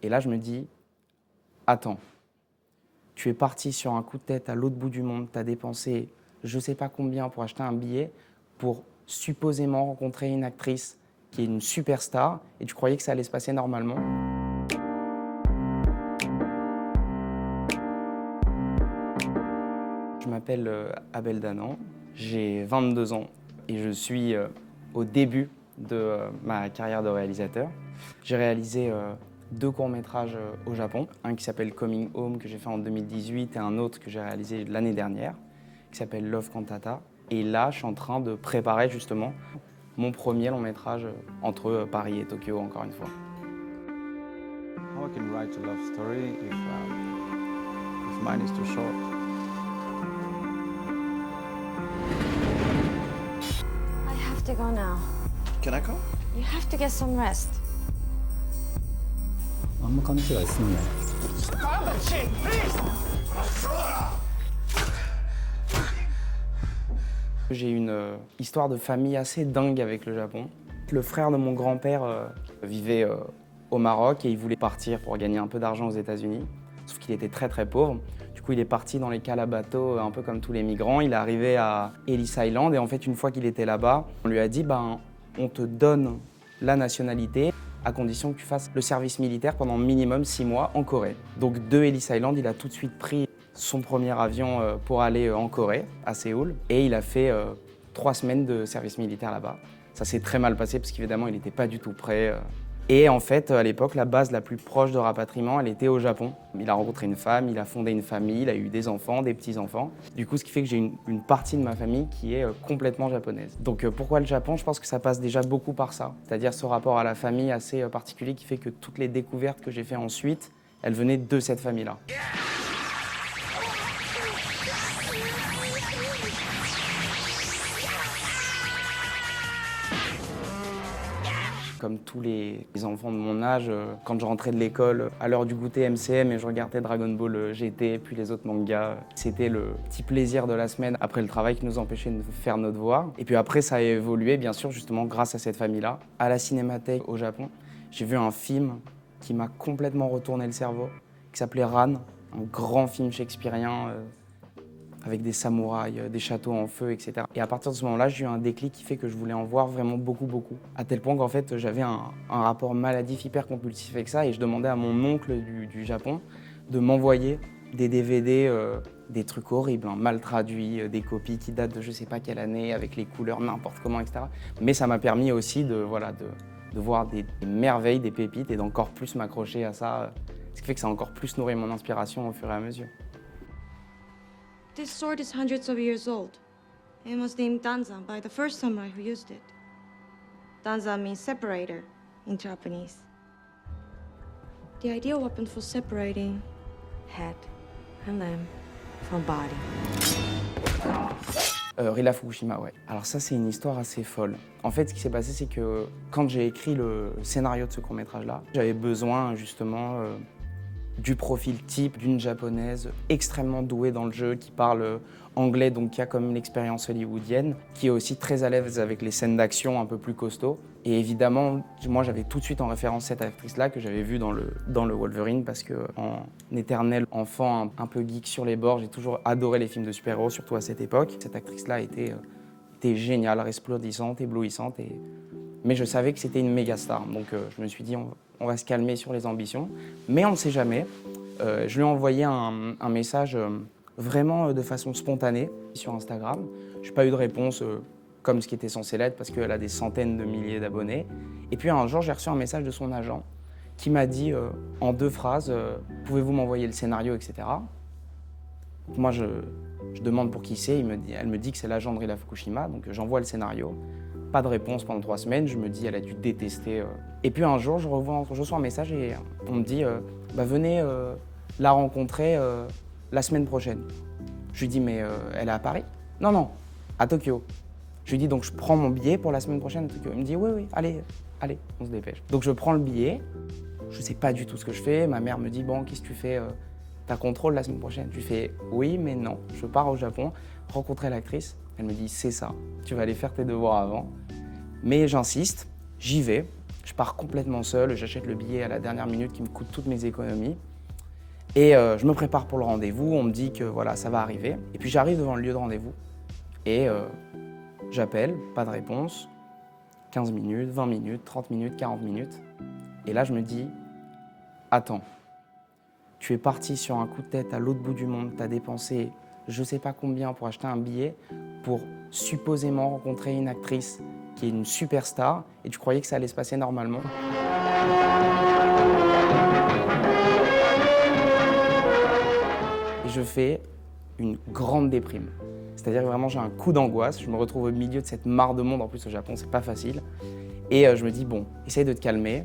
Et là, je me dis, attends, tu es parti sur un coup de tête à l'autre bout du monde, tu as dépensé je sais pas combien pour acheter un billet pour supposément rencontrer une actrice qui est une superstar et tu croyais que ça allait se passer normalement. Je m'appelle Abel Danan, j'ai 22 ans et je suis au début de ma carrière de réalisateur. J'ai réalisé 2 courts-métrages au Japon, un qui s'appelle Coming Home que j'ai fait en 2018 et un autre que j'ai réalisé l'année dernière qui s'appelle Love Cantata. Et là, je suis en train de préparer justement mon premier long-métrage entre Paris et Tokyo, encore une fois. How I can write a love story if mine is too short? I have to go now. Can I come? You have to get some rest. あんま勘違いすんなよ。 J'ai une histoire de famille assez dingue avec le Japon. Le frère de mon grand-père vivait au Maroc et il voulait partir pour gagner un peu d'argent aux États-Unis. Sauf qu'il était très très pauvre. Du coup, il est parti dans les cales à bateau, un peu comme tous les migrants. Il est arrivé à Ellis Island et en fait, une fois qu'il était là-bas, on lui a dit on te donne la nationalité à condition que tu fasses le service militaire pendant minimum 6 mois en Corée. Donc de Ellis Island, il a tout de suite pris son premier avion pour aller en Corée, à Séoul, et il a fait 3 semaines de service militaire là-bas. Ça s'est très mal passé parce qu'évidemment, il n'était pas du tout prêt. Et en fait, à l'époque, la base la plus proche de rapatriement, elle était au Japon. Il a rencontré une femme, il a fondé une famille, il a eu des enfants, des petits-enfants. Du coup, ce qui fait que j'ai une partie de ma famille qui est complètement japonaise. Donc pourquoi le Japon? Je pense que ça passe déjà beaucoup par ça. C'est-à-dire ce rapport à la famille assez particulier qui fait que toutes les découvertes que j'ai fait ensuite, elles venaient de cette famille-là. Comme tous les enfants de mon âge, quand je rentrais de l'école, à l'heure du goûter MCM et je regardais Dragon Ball GT, puis les autres mangas, c'était le petit plaisir de la semaine après le travail qui nous empêchait de faire nos devoirs. Et puis après, ça a évolué, bien sûr, justement grâce à cette famille-là. À la Cinémathèque au Japon, j'ai vu un film qui m'a complètement retourné le cerveau, qui s'appelait Ran, un grand film shakespearien avec des samouraïs, des châteaux en feu, etc. Et à partir de ce moment-là, j'ai eu un déclic qui fait que je voulais en voir vraiment beaucoup. À tel point qu'en fait, j'avais un rapport maladif hyper compulsif avec ça et je demandais à mon oncle du Japon de m'envoyer des DVD, des trucs horribles, mal traduits, des copies qui datent de je sais pas quelle année, avec les couleurs n'importe comment, etc. Mais ça m'a permis aussi de voir des merveilles, des pépites et d'encore plus m'accrocher à ça, ce qui fait que ça a encore plus nourri mon inspiration au fur et à mesure. This sword is hundreds of years old. It was named Danzan by the first samurai who used it. Danzan means separator in Japanese. The ideal weapon for separating head and limb from body. Rila Fukushima, ouais. Alors ça, c'est une histoire assez folle. En fait, ce qui s'est passé, c'est que quand j'ai écrit le scénario de ce court-métrage-là, j'avais besoin justement du profil type d'une japonaise extrêmement douée dans le jeu, qui parle anglais, donc qui a comme l'expérience hollywoodienne, qui est aussi très à l'aise avec les scènes d'action un peu plus costauds. Et évidemment, moi j'avais tout de suite en référence cette actrice-là que j'avais vue dans le Wolverine, parce qu'en éternel enfant un peu geek sur les bords, j'ai toujours adoré les films de super-héros, surtout à cette époque. Cette actrice-là était géniale, resplendissante, éblouissante, mais je savais que c'était une méga star. Donc je me suis dit, on va se calmer sur les ambitions. Mais on ne sait jamais. Je lui ai envoyé un message vraiment de façon spontanée sur Instagram. Je n'ai pas eu de réponse comme ce qui était censé l'être parce qu'elle a des centaines de milliers d'abonnés. Et puis un jour, j'ai reçu un message de son agent qui m'a dit en 2 phrases « Pouvez-vous m'envoyer le scénario, etc. » Moi, je demande pour qui c'est. Elle me dit que c'est l'agent de Rila Fukushima. Donc j'envoie le scénario. Pas de réponse pendant 3 semaines, je me dis elle a dû détester. Et puis un jour, je reçois un message et on me dit venez la rencontrer la semaine prochaine. Je lui dis mais elle est à Paris? Non, à Tokyo. Je lui dis donc je prends mon billet pour la semaine prochaine à Tokyo. Il me dit oui, allez, on se dépêche. Donc je prends le billet, je sais pas du tout ce que je fais. Ma mère me dit bon, qu'est-ce que tu fais? T'as contrôle la semaine prochaine? Je lui fais oui, mais non, je pars au Japon rencontrer l'actrice. Elle me dit c'est ça, tu vas aller faire tes devoirs avant. Mais j'insiste, j'y vais. Je pars complètement seul, j'achète le billet à la dernière minute qui me coûte toutes mes économies. Et je me prépare pour le rendez-vous, on me dit que voilà, ça va arriver. Et puis j'arrive devant le lieu de rendez-vous et j'appelle, pas de réponse. 15 minutes, 20 minutes, 30 minutes, 40 minutes. Et là, je me dis, attends, tu es parti sur un coup de tête à l'autre bout du monde, tu as dépensé je sais pas combien pour acheter un billet pour supposément rencontrer une actrice qui est une superstar et tu croyais que ça allait se passer normalement. Et je fais une grande déprime. C'est-à-dire que vraiment j'ai un coup d'angoisse, je me retrouve au milieu de cette mare de monde, en plus au Japon c'est pas facile. Et je me dis bon, essaye de te calmer,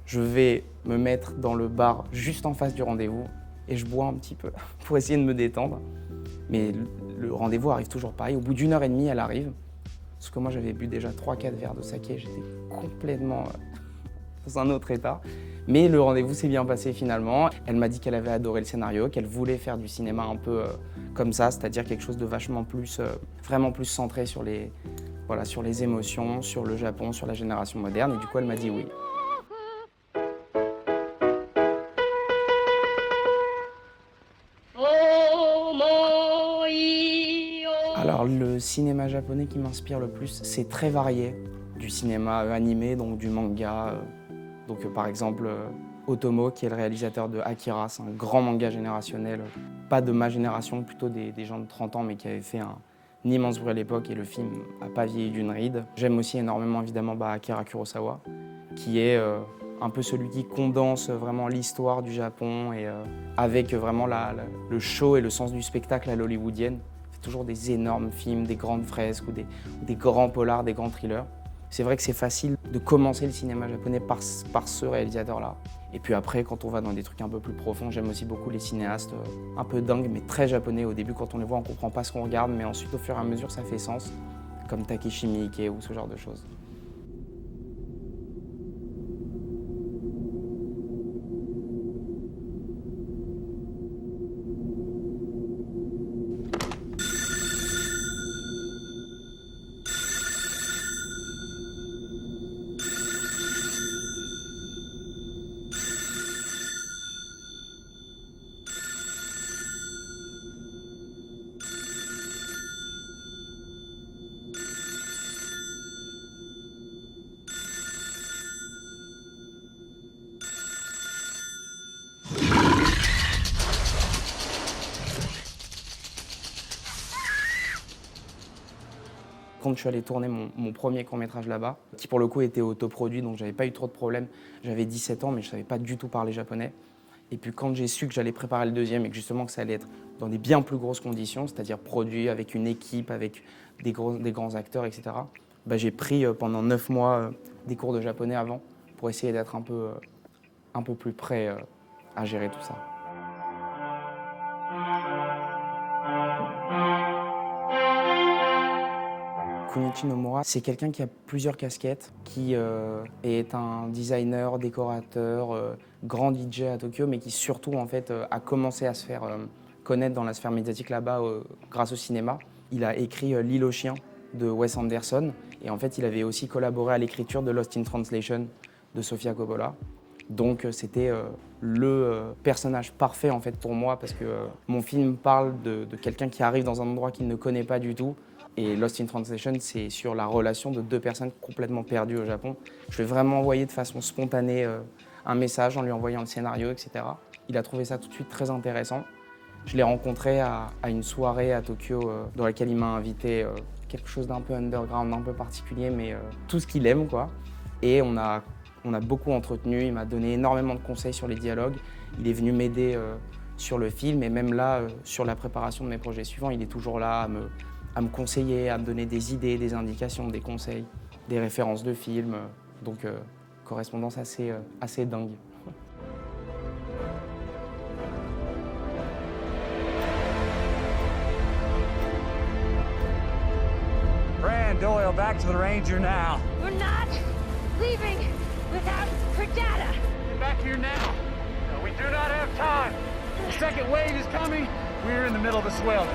je vais me mettre dans le bar juste en face du rendez-vous et je bois un petit peu pour essayer de me détendre. Mais le rendez-vous arrive toujours pareil, au bout d'1 heure et demie elle arrive, parce que moi j'avais bu déjà 3-4 verres de saké, j'étais complètement dans un autre état. Mais le rendez-vous s'est bien passé finalement. Elle m'a dit qu'elle avait adoré le scénario, qu'elle voulait faire du cinéma un peu comme ça, c'est-à-dire quelque chose de vachement plus, vraiment plus centré sur les émotions, sur le Japon, sur la génération moderne. Et du coup, elle m'a dit oui. Alors, le cinéma japonais qui m'inspire le plus, c'est très varié. Du cinéma animé, donc du manga. Donc par exemple, Otomo, qui est le réalisateur de Akira, c'est un grand manga générationnel, pas de ma génération, plutôt des gens de 30 ans, mais qui avaient fait un immense bruit à l'époque et le film n'a pas vieilli d'une ride. J'aime aussi énormément évidemment Akira Kurosawa, qui est un peu celui qui condense vraiment l'histoire du Japon et avec vraiment le show et le sens du spectacle à l'hollywoodienne. Il fait toujours des énormes films, des grandes fresques ou des grands polars, des grands thrillers. C'est vrai que c'est facile de commencer le cinéma japonais par ce réalisateur-là. Et puis après, quand on va dans des trucs un peu plus profonds, j'aime aussi beaucoup les cinéastes un peu dingues, mais très japonais. Au début, quand on les voit, on ne comprend pas ce qu'on regarde, mais ensuite, au fur et à mesure, ça fait sens, comme Takeshi Miike ou ce genre de choses. Quand je suis allé tourner mon premier court-métrage là-bas, qui pour le coup était autoproduit, donc j'avais pas eu trop de problèmes. J'avais 17 ans, mais je savais pas du tout parler japonais. Et puis quand j'ai su que j'allais préparer le deuxième et que justement que ça allait être dans des bien plus grosses conditions, c'est-à-dire produit avec une équipe, avec des grands acteurs, etc., j'ai pris pendant 9 mois des cours de japonais avant pour essayer d'être un peu plus prêt à gérer tout ça. Kunichi Nomura, c'est quelqu'un qui a plusieurs casquettes, qui est un designer, décorateur, grand DJ à Tokyo, mais qui surtout en fait a commencé à se faire connaître dans la sphère médiatique là-bas grâce au cinéma. Il a écrit L'île aux chiens de Wes Anderson et en fait il avait aussi collaboré à l'écriture de Lost in Translation de Sofia Coppola. Donc c'était le personnage parfait en fait pour moi parce que mon film parle de quelqu'un qui arrive dans un endroit qu'il ne connaît pas du tout. Et Lost in Translation, c'est sur la relation de deux personnes complètement perdues au Japon. Je lui ai vraiment envoyé de façon spontanée un message en lui envoyant le scénario, etc. Il a trouvé ça tout de suite très intéressant. Je l'ai rencontré à une soirée à Tokyo dans laquelle il m'a invité, quelque chose d'un peu underground, un peu particulier, mais tout ce qu'il aime, quoi. Et on a beaucoup entretenu, il m'a donné énormément de conseils sur les dialogues. Il est venu m'aider sur le film et même là, sur la préparation de mes projets suivants, il est toujours là à me conseiller, à me donner des idées, des indications, des conseils, des références de films. Donc, correspondance assez dingue. Brand Doyle, back to the Ranger now. We're not leaving without her data. Get back here now. No, we do not have time. The second wave is coming. We're in the middle of a swell.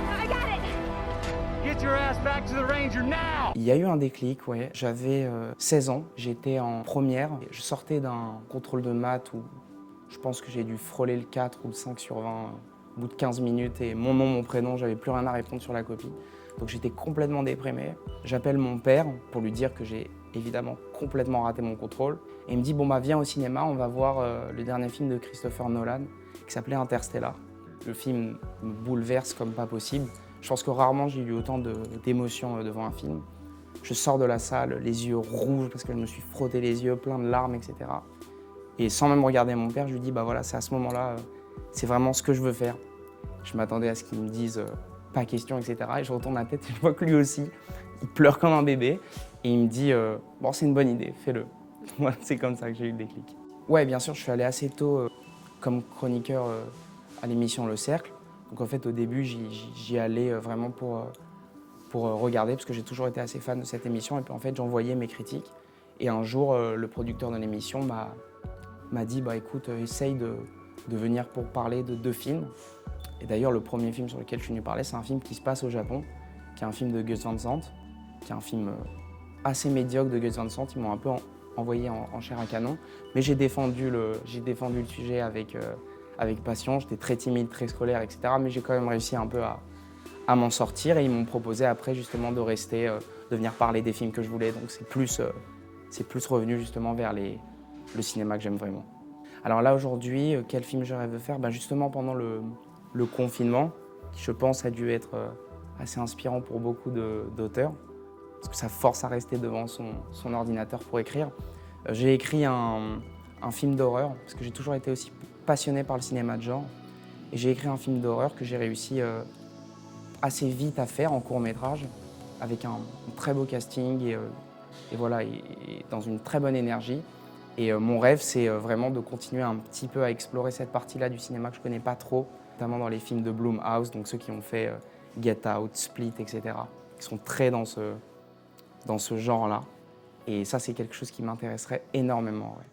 I got it. Get Get your ass back to the Ranger now! Il y a eu un déclic, ouais. J'avais 16 ans, j'étais en première. Je sortais d'un contrôle de maths où je pense que j'ai dû frôler le 4 ou le 5 sur 20 au bout de 15 minutes et mon nom, mon prénom, j'avais plus rien à répondre sur la copie. Donc j'étais complètement déprimé. J'appelle mon père pour lui dire que j'ai évidemment complètement raté mon contrôle. Et il me dit, bon bah viens au cinéma, on va voir le dernier film de Christopher Nolan qui s'appelait Interstellar. Le film me bouleverse comme pas possible. Je pense que rarement j'ai eu autant d'émotions devant un film. Je sors de la salle, les yeux rouges parce que je me suis frotté les yeux, plein de larmes, etc. Et sans même regarder mon père, je lui dis, bah voilà, c'est à ce moment-là, c'est vraiment ce que je veux faire. Je m'attendais à ce qu'il me dise pas question, etc. Et je retourne la tête et je vois que lui aussi, il pleure comme un bébé. Et il me dit, bon, c'est une bonne idée, fais-le. Voilà, c'est comme ça que j'ai eu le déclic. Ouais, bien sûr, je suis allé assez tôt comme chroniqueur à l'émission Le Cercle. Donc en fait, au début, j'y allais vraiment pour regarder, parce que j'ai toujours été assez fan de cette émission. Et puis en fait, j'envoyais mes critiques. Et un jour, le producteur de l'émission m'a dit, bah écoute, essaye de venir pour parler de 2 films. Et d'ailleurs, le premier film sur lequel je suis venu parler, c'est un film qui se passe au Japon, qui est un film de Gus Van Sant, qui est un film assez médiocre de Gus Van Sant. Ils m'ont un peu envoyé en chair à canon, mais j'ai défendu le sujet avec passion. J'étais très timide, très scolaire, etc. Mais j'ai quand même réussi un peu à m'en sortir et ils m'ont proposé après justement de rester, de venir parler des films que je voulais. Donc c'est plus revenu justement vers le cinéma que j'aime vraiment. Alors là aujourd'hui, quel film je rêve de faire? Justement pendant le confinement, qui je pense a dû être assez inspirant pour beaucoup d'auteurs, parce que ça force à rester devant son ordinateur pour écrire. J'ai écrit un film d'horreur, parce que j'ai toujours été aussi passionné par le cinéma de genre. Et j'ai écrit un film d'horreur que j'ai réussi assez vite à faire en court-métrage, avec un très beau casting et voilà, et dans une très bonne énergie. Et mon rêve, c'est vraiment de continuer un petit peu à explorer cette partie-là du cinéma que je ne connais pas trop, notamment dans les films de Blumhouse, donc ceux qui ont fait Get Out, Split, etc., qui sont très dans ce genre-là. Et ça, c'est quelque chose qui m'intéresserait énormément. Ouais.